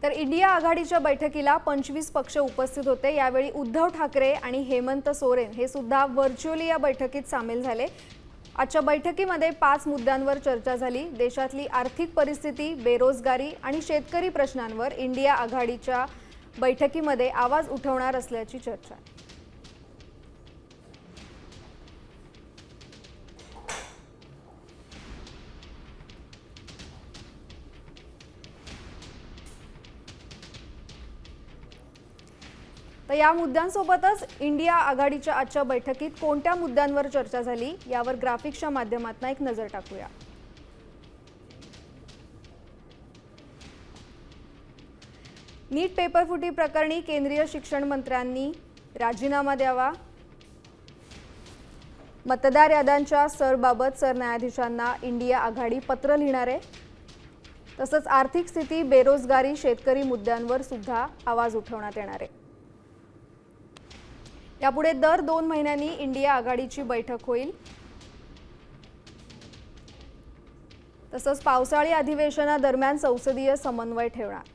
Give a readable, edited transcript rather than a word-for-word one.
तर इंडिया आघाडीच्या बैठकीला 25 पक्ष उपस्थित होते। यावेळी उद्धव ठाकरे आणि हेमंत सोरेन हे सुद्धा व्हर्च्युअली या बैठकीत सामील झाले। आजच्या बैठकीमध्ये 5 मुद्द्यांवर चर्चा झाली। देशातली आर्थिक परिस्थिती, बेरोजगारी आणि शेतकरी प्रश्नांवर इंडिया आघाडीच्या बैठकीमध्ये आवाज उठवणार असल्याची चर्चा आहे। तर या मुद्द्यांसोबतच इंडिया आघाडीच्या आजच्या बैठकीत कोणत्या मुद्द्यांवर चर्चा झाली यावर ग्राफिक्सच्या माध्यमातून एक नजर टाकूया। नीट पेपर फुटी प्रकरणी केंद्रीय शिक्षण मंत्र्यांनी राजीनामा द्यावा। मतदार याद्यांच्या सरबाबत सरन्यायाधीशांना इंडिया आघाडी पत्र लिहिणार आहे। तसंच आर्थिक स्थिती, बेरोजगारी, शेतकरी मुद्द्यांवर सुद्धा आवाज उठवण्यात येणार आहे। यापुढे दर 2 महिन्यांनी इंडिया आघाडीची बैठक होईल। तसंच पावसाळी अधिवेशनादरम्यान संसदीय समन्वय ठेवणार।